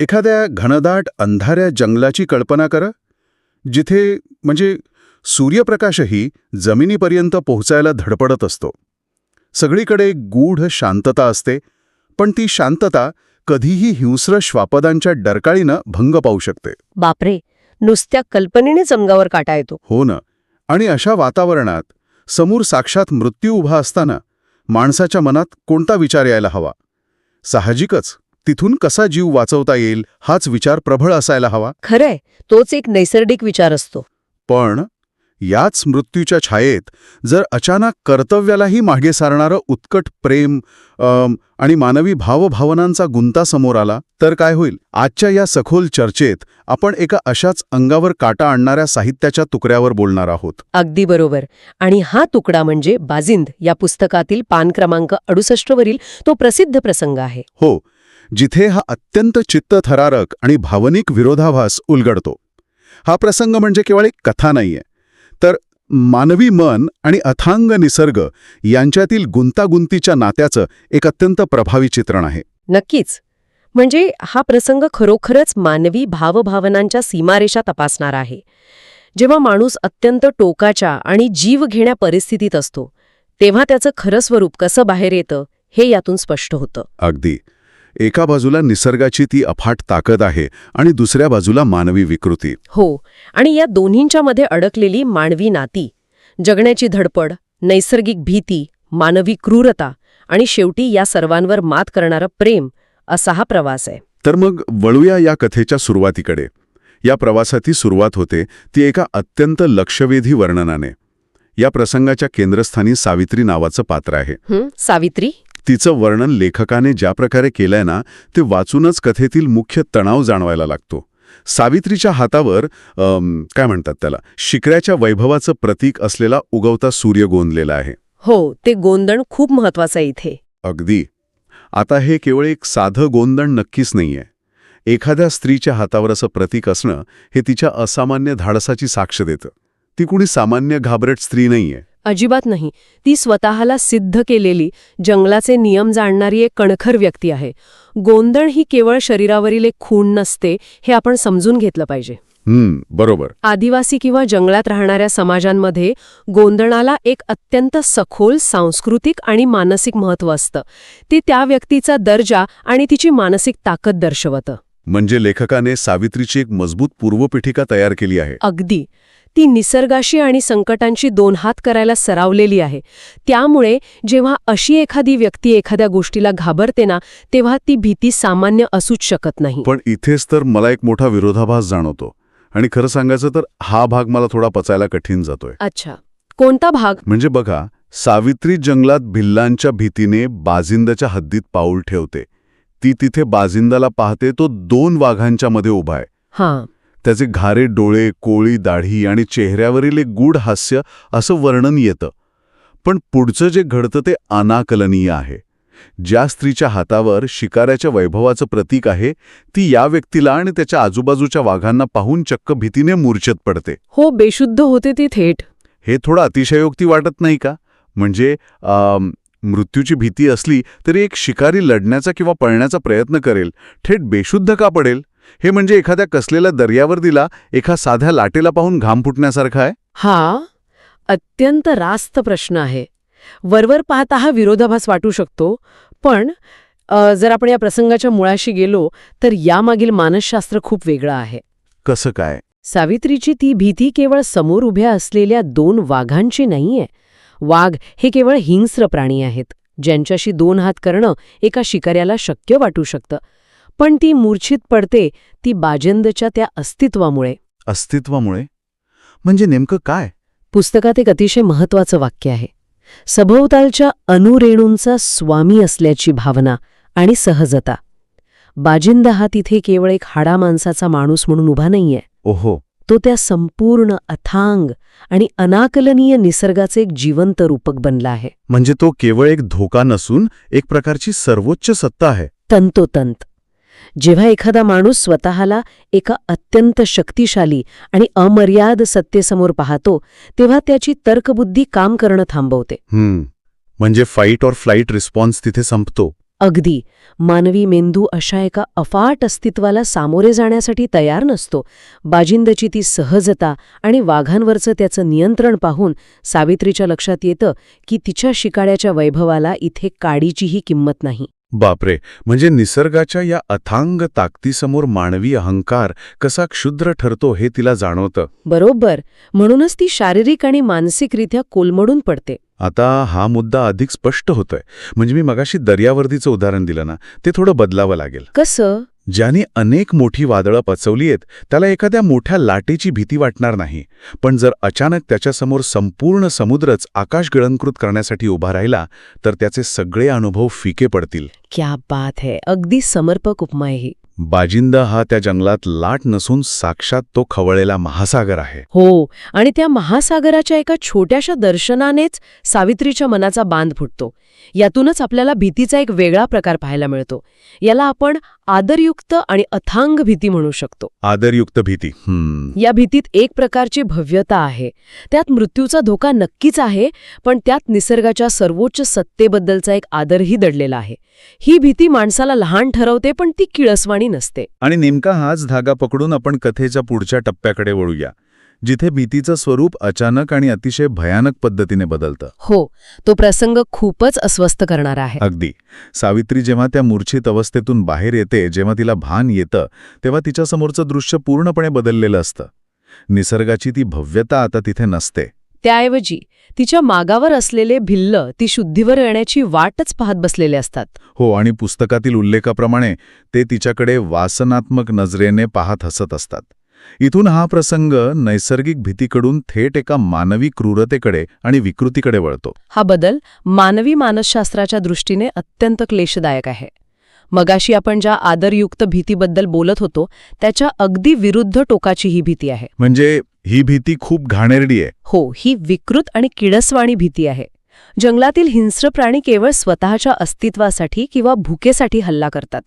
एखाद्या घनदाट अंधाऱ्या जंगलाची कल्पना करा, जिथे सूर्यप्रकाशही जमिनीपर्यंत पोहोचायला धडपडत असतो. सगळीकडे गूढ शांतता असते, पण ती शांतता कधीही हिंस्र श्वापदांच्या डरकाळीनं भंग पावू शकते. बापरे, नुसत्या कल्पनेनेच अंगावर काटा येतो. हो ना. आणि अशा वातावरणात समोर साक्षात मृत्यू उभा असताना माणसाच्या मनात कोणता विचार यायला हवा? साहजिकच तिथून कसा जीव वाचवता येईल हाच विचार प्रबळ असायला हवा. खरंय, तोच एक नैसर्गिक विचार असतो. पण याच मृत्यूच्या छायेत जर अचानक कर्तव्यालाही मागे सारणारं उत्कट प्रेम आणि मानवी भावभावनांचा गुंता समोर आला तर काय होईल? आजच्या या सखोल चर्चेत आपण एका अशाच अंगावर काटा आणणाऱ्या साहित्याच्या तुकड्यावर बोलणार आहोत. अगदी बरोबर. आणि हा तुकडा म्हणजे बाजिंद या पुस्तकातील पान क्रमांक 68 वरील तो प्रसिद्ध प्रसंग आहे. हो, जिथे हा अत्यंत चित्तथरारक आणि भावनिक विरोधाभास उलगडतो. हा प्रसंग म्हणजे केवळ एक कथा नाहीये, तर मानवी मन आणि अथांग निसर्ग यांच्यातील गुंतागुंतीच्या नात्याचं एक अत्यंत प्रभावी चित्रण आहे. नक्कीच. म्हणजे हा प्रसंग खरोखरच मानवी भावभावनांच्या सीमारेषा तपासणारा आहे. जेव्हा माणूस अत्यंत टोकाच्या आणि जीव घेण्या परिस्थितीत असतो, तेव्हा त्याचं खरं स्वरूप कसं बाहेर येतं हे यातून स्पष्ट होतं. अगदी. एका बाजूला निसर्गाची ती अफाट ताकद आहे आणि दुसऱ्या बाजूला मानवी विकृती. हो, आणि या दोन्हींच्या मध्ये अडकलेली मानवी नाती, जगण्याची धडपड, नैसर्गिक भीती, मानवी क्रूरता आणि शेवटी या सर्वांवर मात करणारं प्रेम, असा हा प्रवास आहे. तर मग वळूया या कथेच्या सुरुवातीकडे. या प्रवासाची सुरुवात होते ती एका अत्यंत लक्षवेधी वर्णनाने. या प्रसंगाच्या केंद्रस्थानी सावित्री नावाचं पात्र आहे. सावित्री? तिचं वर्णन लेखकाने ज्या प्रकारे केलंय ना, ते वाचूनच कथेतील मुख्य तणाव जाणवायला लागतो. सावित्रीच्या हातावर काय म्हणतात त्याला, शिखराच्या वैभवाचं प्रतीक असलेला उगवता सूर्य गोंदलेला आहे. हो, ते गोंदण खूप महत्वाचं आहे इथे. अगदी. आता हे केवळ एक साधं गोंदण नक्कीच नाहीये. एखाद्या स्त्रीच्या हातावर असं प्रतीक असणं हे तिच्या असामान्य धाडसाची साक्ष देतं. ती कुणी सामान्य घाबरट स्त्री नाहीये. अजिबात नाही. ती स्वतःला सिद्ध केलेली, जंगलाचे नियम जाणणारी एक कणखर व्यक्ती आहे. गोंदण ही केवळ शरीरावरील एक खूण नसते, हे आपण समजून घेतलं पाहिजे. बरोबर. आदिवासी किंवा जंगलात राहणाऱ्या समाजांमध्ये गोंदणाला एक अत्यंत सखोल सांस्कृतिक आणि मानसिक महत्त्व असतं. ते त्या व्यक्तीचा दर्जा आणि तिची मानसिक ताकद दर्शवतं. म्हणजे लेखकाने सावित्रीची एक मजबूत पूर्वपीठिका तयार केली आहे. अगदी. ती निसर्गाशी आणि संकटांशी दोन हात करायला सरावलेली आहे. त्यामुळे जेव्हा अशी एखादी व्यक्ती एखाद्या गोष्टीला घाबरते ना, तेव्हा ती भीती सामान्य असूच शकत नाही. पण इथेच तर मला एक मोठा विरोधाभास जाणवतो. आणि खरं सांगायचं तर हा भाग मला थोडा पचायला कठीण जातोय. अच्छा, कोणता भाग? म्हणजे बघा, सावित्री जंगलात भिल्लांच्या भीतीने बाजिंदाच्या हद्दीत पाऊल ठेवते. ती तिथे बाजिंदाला पाहते, तो 2 वाघांच्या मध्ये उभा आहे. हां. त्याचे घारे डोळे, कोळी दाढी आणि चेहऱ्यावरील एक गूढ हास्य असं वर्णन येतं. पण पुढचं जे घडतं ते अनाकलनीय आहे. ज्या स्त्रीच्या हातावर शिकाऱ्याच्या वैभवाचं प्रतीक आहे, ती या व्यक्तीला आणि त्याच्या आजूबाजूच्या वाघांना पाहून चक्क भीतीने मूर्छित पडते. हो, बेशुद्ध होते ती थेट. हे थोडं अतिशयोक्ती वाटत नाही का? म्हणजे मृत्यूची भीती असली तरी एक शिकारी लढण्याचा किंवा पळण्याचा प्रयत्न करेल, थेट बेशुद्ध का पडेल? हे म्हणजे एखाद्या कसलेल्या दर्यावर दिला एका साध्या लाटेला पाहून घाम फुटण्यासारखं आहे. हा अत्यंत रास्त प्रश्न आहे. वरवर पाहता हा विरोधाभास वाटू शकतो, पण जर आपण या प्रसंगाच्या मुळाशी गेलो तर यामागील मानसशास्त्र खूप वेगळं आहे. कसं काय? सावित्रीची ती भीती केवळ समोर उभ्या असलेल्या 2 वाघांची नाहीये. वाघ हे केवळ हिंस्र प्राणी आहेत, ज्यांच्याशी 2 हात करणं एका शिकाऱ्याला शक्य वाटू शकतं. पण ती मूर्छित पडते ती बाजिंदच्या त्या अस्तित्वामुळे. अस्तित्वामुळे? म्हणजे नेमकं काय? पुस्तकात एक अतिशय महत्वाचं वाक्य आहे. सभोवतालच्या अणुरेणूंचा स्वामी असल्याची भावना आणि सहजता. बाजिंद हा तिथे केवळ एक हाडामांसाचा माणूस म्हणून उभा नाहीये. ओहो. तो त्या संपूर्ण अथांग आणि अनाकलनीय निसर्गाचे एक जिवंत रूपक बनला आहे. म्हणजे तो केवळ एक धोका नसून एक प्रकारची सर्वोच्च सत्ता आहे. तंतोतंत. जेव्हा एखादा माणूस स्वतःला एका अत्यंत शक्तिशाली आणि अमर्याद सत्तेसमोर पाहतो, तेव्हा त्याची तर्कबुद्धी काम करणं थांबवते. म्हणजे फाईट ऑर फ्लाईट रिस्पॉन्स तिथे संपतो. अगदी. मानवी मेंदू अशा एका अफाट अस्तित्वाला सामोरे जाण्यासाठी तयार नसतो. बाजिंदची ती सहजता आणि वाघांवरचं त्याचं नियंत्रण पाहून सावित्रीच्या लक्षात येतं की तिच्या शिकाऱ्याच्या वैभवाला इथे काडीचीही किंमत नाही. बापरे, म्हणजे निसर्गाच्या या अथांग ताकदीसमोर मानवी अहंकार कसा क्षुद्र ठरतो हे तिला जाणवतं. बरोबर. म्हणूनच ती शारीरिक आणि मानसिकरित्या कोलमडून पडते. आता हा मुद्दा अधिक स्पष्ट होतोय. म्हणजे मी मगाशी दर्यावर्दीचं उदाहरण दिलं ना, ते थोडं बदलावं लागेल. कसं? ज्याने अनेक मोठी वादळं पचवलीयत त्याला एखाद्या मोठ्या लाटेची भीती वाटणार नाही. पण जर अचानक त्याच्यासमोर संपूर्ण समुद्रच आकाश गिळंकृत करण्यासाठी उभा राहिला तर त्याचे सगळे अनुभव फिके पडतील. क्या बात है. अगदी समर्पक उपमा आहे ही. बाजिंदा हा त्या जंगलात लाट नसून साक्षात तो खवळलेला महासागर आहे. हो, आणि त्या महासागराच्या एका छोट्याशा दर्शनानेच सावित्रीच्या मनाचा बांध फुटतो. यातूनच आपल्याला भीतीचा एक वेगळा प्रकार पाहायला मिळतो. याला आपण आदरयुक्त आणि अथांग भीती म्हणू शकतो. आदरयुक्त भीती. या भीतीत एक प्रकारची भव्यता आहे. त्यात मृत्यूचा धोका नक्कीच आहे, पण त्यात निसर्गाच्या सर्वोच्च सत्तेबद्दलचा एक आदरही दडलेला आहे. ही भीती माणसाला लहान ठरवते, पण ती किळसवाणी नसते. आणि नेमका हाच धागा पकडून आपण कथेच्या पुढच्या टप्प्याकडे वळूया, जिथे भीतीचं स्वरूप अचानक आणि अतिशय भयानक पद्धतीने बदलतं. हो, तो प्रसंग खूपच अस्वस्थ करणारा आहे. अगदी. सावित्री जेव्हा त्या मूर्छित अवस्थेतून बाहेर येते, जेव्हा तिला भान येतं, तेव्हा तिच्यासमोरचं दृश्य पूर्णपणे बदललेलं असतं. निसर्गाची ती भव्यता आता तिथे नसते. त्याऐवजी तिच्या मागावर असलेले भिल्ल ती शुद्धीवर येण्याची वाटच पाहत बसलेले असतात. हो, आणि पुस्तकातील उल्लेखाप्रमाणे ते तिच्याकडे वासनात्मक नजरेने पाहत हसत असतात. इथून हा प्रसंग नैसर्गिक भीतीकडून थेट एका मानवी क्रूरतेकडे आणि विकृतीकडे वळतो. हा बदल मानवी मानसशास्त्राच्या दृष्टीने अत्यंत क्लेशदायक आहे. मगाशी आपण ज्या आदरयुक्त भीतीबद्दल बोलत होतो त्याच्या अगदी विरुद्ध टोकाची ही भीती आहे. म्हणजे ही भीती खूप घाणेरडी आहे. हो, ही विकृत आणि किळसवाणी भीती आहे. जंगलातील हिंस्र प्राणी केवळ स्वतःच्या अस्तित्वासाठी किंवा भुकेसाठी हल्ला करतात.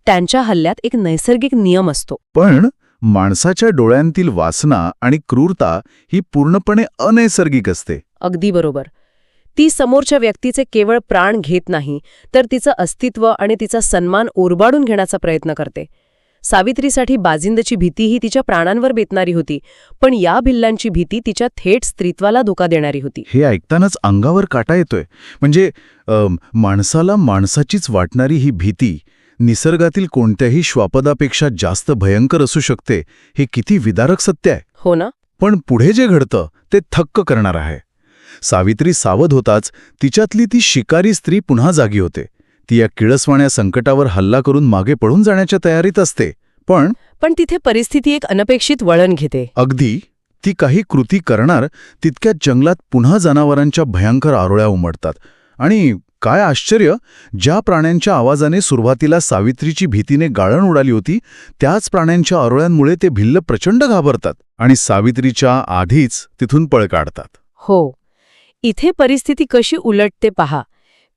त्यांच्या हल्ल्यात एक नैसर्गिक नियम असतो. पण माणसाच्या डोळ्यांतील वासना आणि क्रूरता ही पूर्णपणे अनैसर्गिक असते. अगदी बरोबर. ती समोरच्या व्यक्तीचे केवळ प्राण घेत नाही, तर तिचं अस्तित्व आणि तिचा सन्मान ओरबाडून घेण्याचा प्रयत्न करते. सावित्रीसाठी बाजिंदची भीतीही तिच्या प्राणांवर बेतणारी होती, पण या भिल्लांची भीती तिच्या थेट स्त्रीत्वाला धोका देणारी होती. हे ऐकतानाच अंगावर काटा येतोय. म्हणजे माणसाला माणसाचीच वाटणारी ही भीती निसर्गातील कोणत्याही श्वापदापेक्षा जास्त भयंकर असू शकते, हे किती विदारक सत्य आहे. हो ना? पण पुढे जे घडतं ते थक्क करणार आहे. सावित्री सावध होताच तिच्यातली ती शिकारी स्त्री पुन्हा जागी होते. ती या किळसवाण्या संकटावर हल्ला करून मागे पळून जाण्याच्या तयारीत असते. पण तिथे परिस्थिती एक अनपेक्षित वळण घेते. अगदी. ती काही कृती करणार तितक्यात जंगलात पुन्हा जनावरांच्या भयंकर आरोळ्या उमटतात. आणि काय आश्चर्य, ज्या प्राण्यांच्या आवाजाने सुरुवातीला सावित्रीची भीतीने गाळण उडाली होती, त्याच प्राण्यांच्या आरोळ्यांमुळे ते भिल्ल प्रचंड घाबरतात आणि सावित्रीच्या आधीच तिथून पळ काढतात. हो, इथे परिस्थिती कशी उलटते पहा.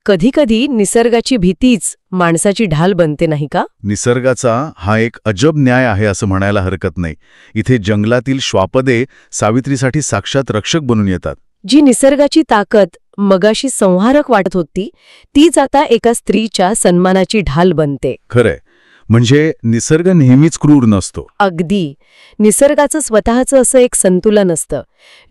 कधीकधी निसर्गाची भीतीच माणसाची ढाल बनते, नाही का? निसर्गाचा हा एक अजब न्याय आहे असं म्हणायला हरकत नाही. इथे जंगलातील श्वापदे सावित्रीसाठी साक्षात रक्षक बनून येतात. जी निसर्गाची ताकद मगाशी संहारक वाटत होती, तीच आता एका स्त्रीच्या सन्मानाची ढाल बनते. खरंय. म्हणजे निसर्ग नेहमीच क्रूर नसतो. अगदी. निसर्गाचं स्वतःचं असं एक संतुलन असतं.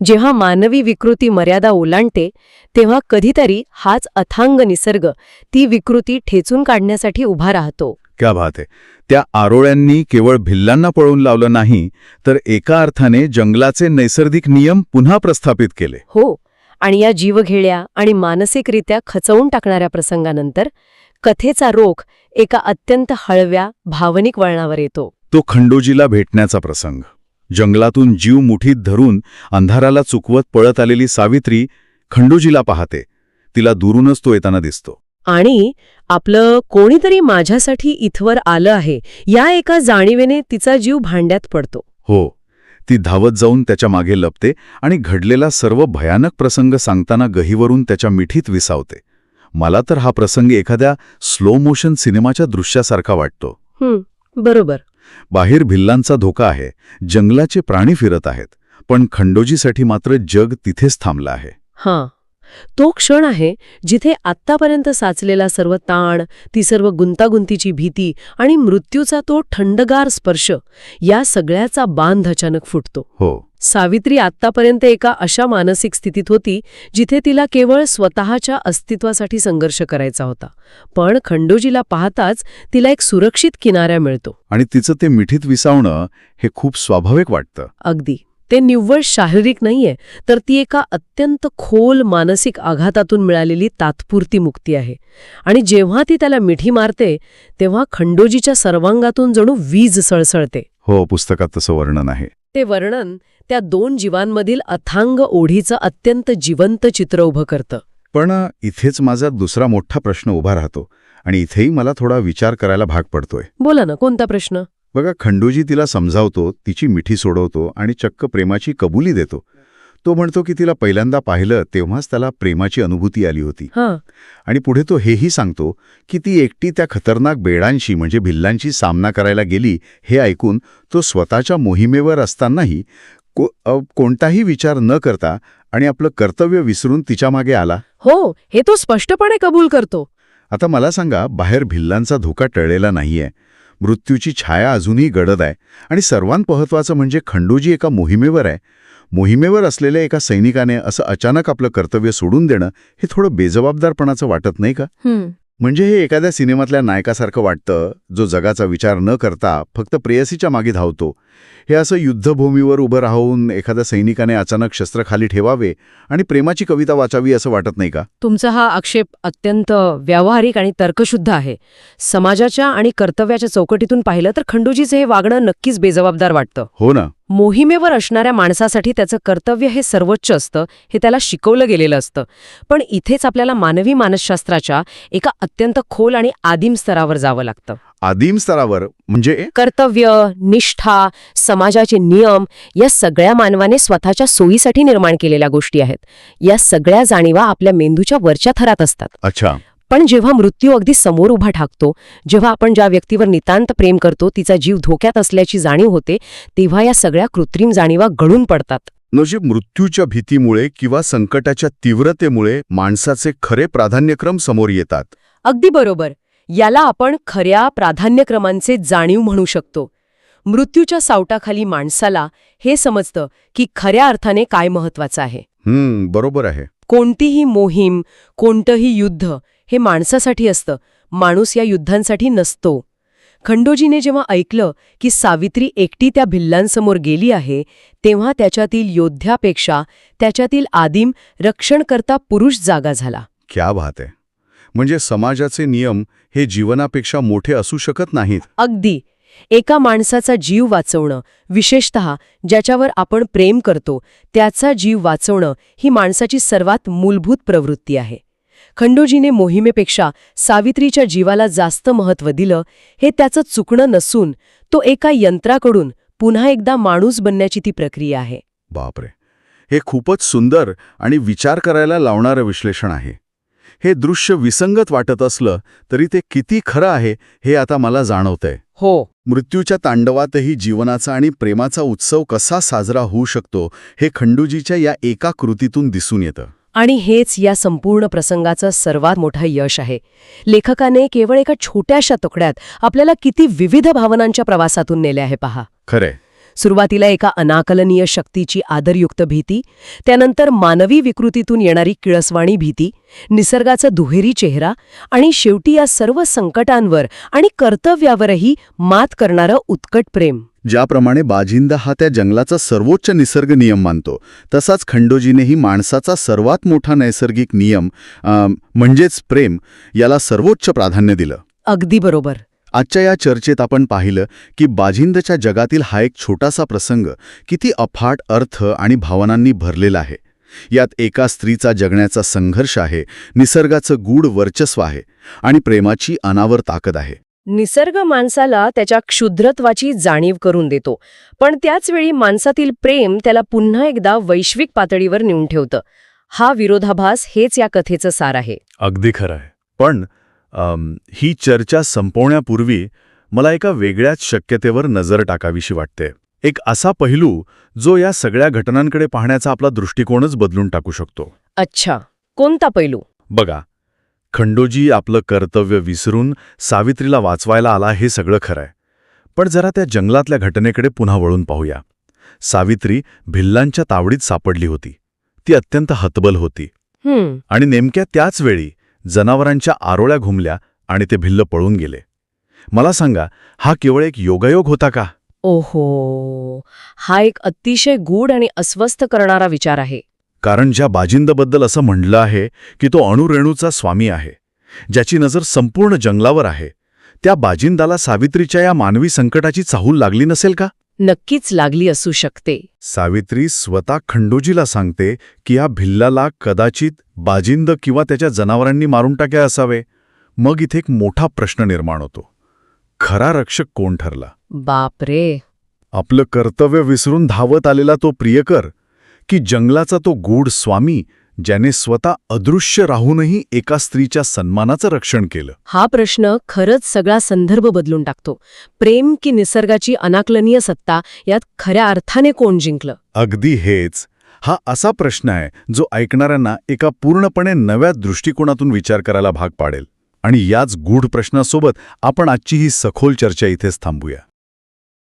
जेव्हा मानवी विकृती मर्यादा ओलांडते तेव्हा कधीतरी हाच अथांग निसर्ग ती विकृती ठेचून काढण्यासाठी उभा राहतो. क्या बात आहे. त्या आरोळ्यांनी केवळ भिल्लांना पळवून लावलं नाही, तर एका अर्थाने जंगलाचे नैसर्गिक नियम पुन्हा प्रस्थापित केले. हो, आणि या जीवघेळ्या आणि मानसिकरित्या खचवून टाकणाऱ्या प्रसंगानंतर कथेचा रोख एका अत्यंत हळव्या भावनिक वळणावर येतो. तो खंडोजीला भेटण्याचा प्रसंग. जंगलातून जीव मुठीत धरून अंधाराला चुकवत पळत आलेली सावित्री खंडोजीला पाहते. तिला दुरूनच तो येताना दिसतो. आणि आपलं कोणीतरी माझ्यासाठी इथवर आलं आहे या एका जाणीवेने तिचा जीव भांड्यात पडतो. हो, ती धावत जाऊन त्याच्या मागे लपते आणि घडलेला सर्व भयानक प्रसंग सांगताना गहीवरून त्याच्या मिठीत विसावते. मला तर हा प्रसंग एखाद्या स्लो मोशन सिनेमाच्या दृश्यासारखा वाटतो. बरोबर. बाहेर भिल्लांचा धोका आहे, जंगलाचे प्राणी फिरत आहेत, पण खंडोजीसाठी मात्र जग तिथेच थांबलं आहे. हां, तो क्षण आहे जिथे आत्तापर्यंत साचलेला सर्व ताण, ती सर्व गुंतागुंतीची भीती आणि मृत्यूचा तो थंडगार स्पर्श या सगळ्याचा बांध अचानक फुटतो. हो. सावित्री आत्तापर्यंत एका अशा मानसिक स्थितीत होती जिथे तिला केवळ स्वतःच्या अस्तित्वासाठी संघर्ष करायचा होता. पण खंडोजीला पाहताच तिला एक सुरक्षित किनारा मिळतो. आणि तिचं ते मिठीत विसावणं हे खूप स्वाभाविक वाटतं. अगदी. ते निव्वळ शारीरिक नाहीये, तर ती एका अत्यंत खोल मानसिक आघातातून मिळालेली तात्पुरती मुक्ती आहे. आणि जेव्हा ती त्याला मिठी मारते तेव्हा खंडोजीच्या सर्वांगातून जणू वीज सळसळते. हो, पुस्तकात तसं वर्णन आहे. ते वर्णन त्या दोन जीवांमधील अथांग ओढीचं अत्यंत जिवंत चित्र उभं करतं. पण इथेच माझा दुसरा मोठा प्रश्न उभा राहतो आणि इथेही मला थोडा विचार करायला भाग पडतोय. बोला ना, कोणता प्रश्न? बघा, खंडोजी तिला समजावतो, तिची मिठी सोडवतो आणि चक्क प्रेमाची कबुली देतो. तो म्हणतो की तिला पहिल्यांदा पाहिलं तेव्हाच त्याला प्रेमाची अनुभूती आली होती. आणि पुढे तो हेही सांगतो की ती एकटी त्या खतरनाक बेडांशी म्हणजे भिल्लांशी सामना करायला गेली. हे ऐकून तो स्वतःच्या मोहिमेवर असतानाही कोणताही विचार न करता आणि आपलं कर्तव्य विसरून तिच्या मागे आला. हो, हे तो स्पष्टपणे कबूल करतो. आता मला सांगा, बाहेर भिल्लांचा धोका टळलेला नाहीये, मृत्यूची छाया अजूनही गडद आहे आणि सर्वांत महत्त्वाचं म्हणजे खंडोजी एका मोहिमेवर आहे. मोहिमेवर असलेल्या एका सैनिकाने असं अचानक आपलं कर्तव्य सोडून देणं हे थोडं बेजबाबदारपणाचं वाटत नाही का? म्हणजे हे एखाद्या सिनेमातल्या नायकासारखं वाटतं, जो जगाचा विचार न करता फक्त प्रेयसीच्या मागे धावतो. हे असं युद्धभूमीवर उभं राहून एखाद्या सैनिकाने अचानक शस्त्र खाली ठेवावे आणि प्रेमाची कविता वाचावी असं वाटत नाही का? तुमचा हा आक्षेप अत्यंत व्यावहारिक आणि तर्कशुद्ध आहे. समाजाच्या आणि कर्तव्याच्या चौकटीतून पाहिलं तर खंडोजीचं हे वागणं नक्कीच बेजबाबदार वाटतं. हो ना. मोहिमेवर असणाऱ्या माणसासाठी त्याचं कर्तव्य हे सर्वोच्च असतं, हे त्याला शिकवलं गेलेलं असतं. पण इथेच आपल्याला मानवी मानसशास्त्राच्या एका अत्यंत खोल आणि आदिम स्तरावर जावं लागतं. आदिम स्तरावर म्हणजे? कर्तव्य, निष्ठा, समाजाचे नियम या सगळ्या मानवाने स्वतःच्या सोयीसाठी निर्माण केलेल्या गोष्टी आहेत. या सगळ्या जाणीवा आपल्या मेंदूच्या वरच्या थरात असतात. अच्छा. पण जेव्हा मृत्यू अगदी समोर उभा ठाकतो, जेव्हा आपण ज्या व्यक्तीवर नितांत प्रेम करतो, तिचा जीव धोक्यात असल्याची जाणीव होते, तेव्हा या सगळ्या कृत्रिम जाणीवा गळून पडतात. नशीब मृत्यूच्या भीतीमुळे किंवा संकटाच्या तीव्रतेमुळे माणसाचे खरे प्राधान्यक्रम समोर येतात. अगदी बरोबर. याला आपण खऱ्या प्राधान्यक्रमांचे जाणीव म्हणू शकतो. मृत्यूच्या सावटाखाली माणसाला हे समजतं की खऱ्या अर्थाने काय महत्वाचं आहे. बरोबर आहे. कोणतीही मोहीम, कोणतंही युद्ध हे माणसासाठी असतं, माणूस या युद्धांसाठी नसतो. खंडोजीने जेव्हा ऐकलं की सावित्री एकटी त्या भिल्लांसमोर गेली आहे, तेव्हा त्याच्यातील योद्ध्यापेक्षा त्याच्यातील आदिम रक्षणकर्ता पुरुष जागा झाला. क्या बात आहे. म्हणजे समाजाचे नियम हे जीवनापेक्षा मोठे असू शकत नाहीत. अगदी. एका माणसाचा जीव वाचवणं, विशेषतः ज्याच्यावर आपण प्रेम करतो त्याचा जीव वाचवणं ही माणसाची सर्वात मूलभूत प्रवृत्ती आहे. खंडोजीने मोहिमेपेक्षा सावित्रीच्या जीवाला जास्त महत्त्व दिलं, हे त्याचं चुकणं नसून तो एका यंत्राकडून पुन्हा एकदा माणूस बनण्याची ती प्रक्रिया आहे. बापरे, हे खूपच सुंदर आणि विचार करायला लावणारं विश्लेषण आहे. हे दृश्य विसंगत वाटत असलं तरी ते किती खरं आहे हे आता मला जाणवतंय. हो. मृत्यूच्या तांडवातही जीवनाचा आणि प्रेमाचा उत्सव कसा साजरा होऊ शकतो हे खंडोजीच्या या एका कृतीतून दिसून येतं. आणि हेच या संपूर्ण प्रसंगाचं सर्वात मोठं यश आहे. लेखकाने केवळ एका छोट्याशा तुकड्यात आपल्याला किती विविध भावनांच्या प्रवासातून नेले आहे पहा. खरे. सुरुवातीला एका अनाकलनीय शक्तीची आदरयुक्त भीती, त्यानंतर मानवी विकृतीतून येणारी किळसवाणी भीती, निसर्गाचा दुहेरी चेहरा आणि शेवटी या सर्व संकटांवर आणि कर्तव्यावरही मात करणारं उत्कट प्रेम. ज्याप्रमाणे बाजिंदा हा त्या जंगलाचा सर्वोच्च निसर्ग नियम मानतो, तसाच खंडोजीनेही माणसाचा सर्वात मोठा नैसर्गिक नियम म्हणजेच प्रेम याला सर्वोच्च प्राधान्य दिलं. अगदी बरोबर. आजच्या या चर्चेत आपण पाहिलं की बाजिंदच्या जगातील हा एक छोटासा प्रसंग किती अफाट अर्थ आणि भावनांनी भरलेला आहे. यात एका स्त्रीचा जगण्याचा संघर्ष आहे, निसर्गाचं गूढ वर्चस्व आहे आणि प्रेमाची अनावर ताकद आहे. निसर्ग माणसाला त्याच्या क्षुद्रत्वाची जाणीव करून देतो, पण त्याचवेळी माणसातील प्रेम त्याला पुन्हा एकदा वैश्विक पातळीवर नेऊन ठेवतं. हा विरोधाभास हेच या कथेचं सार आहे. अगदी खरं आहे. पण ही चर्चा संपवण्यापूर्वी मला एका वेगळ्याच शक्यतेवर नजर टाकावीशी वाटते. एक असा पैलू जो या सगळ्या घटनांकडे पाहण्याचा आपला दृष्टिकोनच बदलून टाकू शकतो. अच्छा. कोणता पैलू? बघा, खंडोजी आपलं कर्तव्य विसरून सावित्रीला वाचवायला आला हे सगळं खरंय. पण जरा त्या जंगलातल्या घटनेकडे पुन्हा वळून पाहूया. सावित्री भिल्लांच्या तावडीत सापडली होती. ती अत्यंत हतबल होती. आणि नेमक्या त्याच वेळी जनावरांच्या आरोळ्या घुमल्या आणि ते भिल्ल पळून गेले. मला सांगा, हा केवळ एक योगायोग होता का? ओहो, हा एक अतिशय गूढ आणि अस्वस्थ करणारा विचार आहे. कारण ज्या बाजिंदबद्दल असं म्हणलं आहे की तो अणुरेणूचा स्वामी आहे, ज्याची नजर संपूर्ण जंगलावर आहे, त्या बाजिंदाला सावित्रीच्या या मानवी संकटाची चाहूल लागली नसेल का? नक्कीच लागली असू शकते. सावित्री स्वतः खंडोजीला सांगते की या भिल्लाला कदाचित बाजिंद किंवा त्याच्या जनावरांनी मारून टाकले असावे. मग इथे एक मोठा प्रश्न निर्माण होतो. खरा रक्षक कोण ठरला? बापरे. आपलं कर्तव्य विसरून धावत आलेला तो प्रियकर, की जंगलाचा तो गूढ स्वामी ज्याने स्वतः अदृश्य राहूनही एका स्त्रीच्या सन्मानाचं रक्षण केलं? हा प्रश्न खरंच सगळा संदर्भ बदलून टाकतो. प्रेम की निसर्गाची अनाकलनीय सत्ता, यात खऱ्या अर्थाने कोण जिंकलं? अगदी हेच. हा असा प्रश्न आहे जो ऐकणाऱ्यांना एका पूर्णपणे नव्या दृष्टिकोनातून विचार करायला भाग पाडेल. आणि याच गूढ प्रश्नासोबत आपण आजची ही सखोल चर्चा इथेच थांबूया.